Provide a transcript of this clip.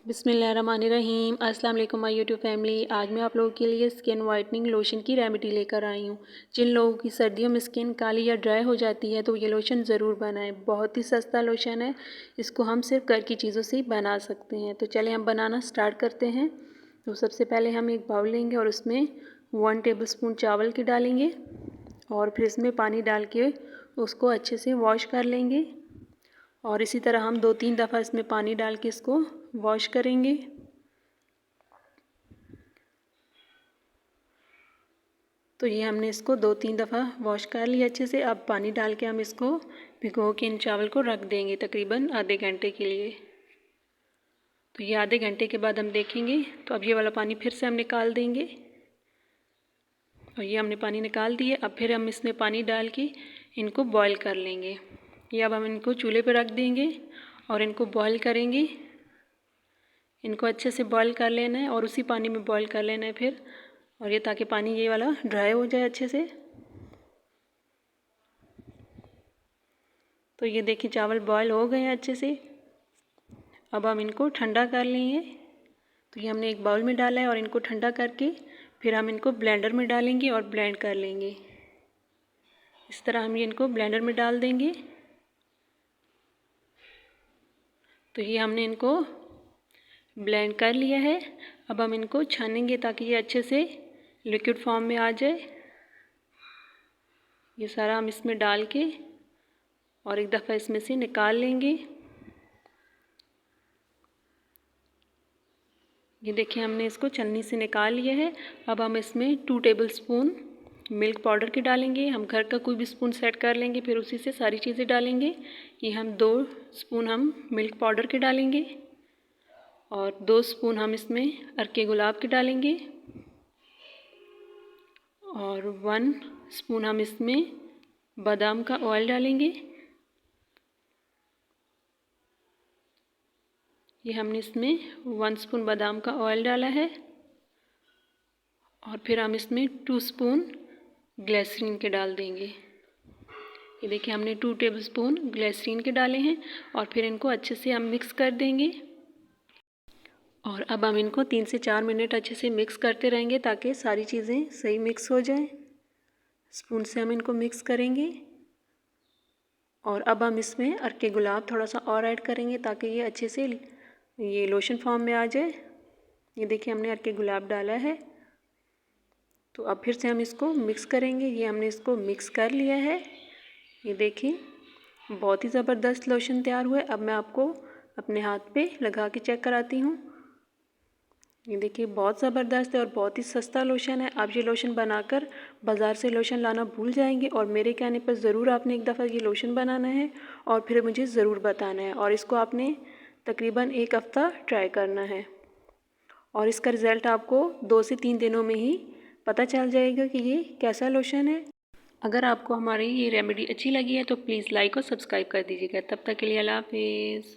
बिस्मिल्लाहिर्रहमानिर्रहीम। अस्सलाम वालेकुम माय यूट्यूब फैमिली। आज मैं आप लोगों के लिए स्किन वाइटनिंग लोशन की रेमेडी लेकर आई हूँ। जिन लोगों की सर्दियों में स्किन काली या ड्राई हो जाती है तो ये लोशन ज़रूर बनाएं। बहुत ही सस्ता लोशन है, इसको हम सिर्फ घर की चीज़ों से ही बना सकते हैं। तो चलें हम बनाना स्टार्ट करते हैं। तो सबसे पहले हम एक बाउल लेंगे और उसमें 1 टेबल स्पून चावल की डालेंगे और फिर इसमें पानी डाल के उसको अच्छे से वॉश कर लेंगे। और इसी तरह हम 2-3 दफ़ा इसमें पानी डाल के इसको वॉश करेंगे। तो ये हमने इसको 2-3 दफ़ा वॉश कर लिया अच्छे से। अब पानी डाल के हम इसको भिगो के इन चावल को रख देंगे तकरीबन आधे घंटे के लिए। तो ये आधे घंटे के बाद हम देखेंगे तो अब ये वाला पानी फिर से हम निकाल देंगे और ये हमने पानी निकाल दिए। अब फिर हम इसमें पानी डाल के इनको बॉईल कर लेंगे। ये अब हम इनको चूल्हे पर रख देंगे और इनको बॉईल करेंगे। इनको अच्छे से बॉईल कर लेना है और उसी पानी में बॉईल कर लेना है फिर, और ये ताकि पानी ये वाला ड्राई हो जाए अच्छे से। तो ये देखिए चावल बॉईल हो गए हैं अच्छे से। अब हम इनको ठंडा कर लेंगे। तो ये हमने एक बाउल में डाला है और इनको ठंडा करके फिर हम इनको ब्लेंडर में डालेंगे और ब्लेंड कर लेंगे। इस तरह हम ये इनको ब्लेंडर में डाल देंगे। तो ये हमने इनको ब्लेंड कर लिया है। अब हम इनको छानेंगे ताकि ये अच्छे से लिक्विड फॉर्म में आ जाए। ये सारा हम इसमें डाल के और एक दफ़ा इसमें से निकाल लेंगे। ये देखिए हमने इसको छलनी से निकाल लिया है। अब हम इसमें 2 टेबल स्पून मिल्क पाउडर की डालेंगे। हम घर का कोई भी स्पून सेट कर लेंगे, फिर उसी से सारी चीज़ें डालेंगे। ये हम 2 स्पून हम मिल्क पाउडर के डालेंगे और 2 स्पून हम इसमें अर्के गुलाब के डालेंगे और 1 स्पून हम इसमें बादाम का ऑयल डालेंगे। ये हमने इसमें 1 स्पून बादाम का ऑयल डाला है और फिर हम इसमें 2 स्पून ग्लिसरीन के डाल देंगे। ये देखिए हमने 2 टेबल स्पून ग्लिसरीन के डाले हैं और फिर इनको अच्छे से हम मिक्स कर देंगे। और अब हम इनको 3 से 4 मिनट अच्छे से मिक्स करते रहेंगे ताकि सारी चीज़ें सही मिक्स हो जाएं। स्पून से हम इनको मिक्स करेंगे और अब हम इसमें अर्के गुलाब थोड़ा सा और ऐड करेंगे ताकि ये अच्छे से ये लोशन फॉर्म में आ जाए। ये देखिए हमने अर्के गुलाब डाला है। तो अब फिर से हम इसको मिक्स करेंगे। ये हमने इसको मिक्स कर लिया है। ये देखिए बहुत ही ज़बरदस्त लोशन तैयार हुआ है। अब मैं आपको अपने हाथ पे लगा के चेक कराती हूँ। ये देखिए बहुत ज़बरदस्त है और बहुत ही सस्ता लोशन है। आप ये लोशन बनाकर बाज़ार से लोशन लाना भूल जाएंगे और मेरे कहने पर ज़रूर आपने एक दफ़ा ये लोशन बनाना है और फिर मुझे ज़रूर बताना है। और इसको आपने तकरीबन 1 हफ़्ता ट्राई करना है और इसका रिज़ल्ट आपको 2 से 3 दिनों में ही पता चल जाएगा कि ये कैसा लोशन है। अगर आपको हमारी ये रेमेडी अच्छी लगी है तो प्लीज़ लाइक और सब्सक्राइब कर दीजिएगा। तब तक के लिए अल्लाह हाफ़िज़।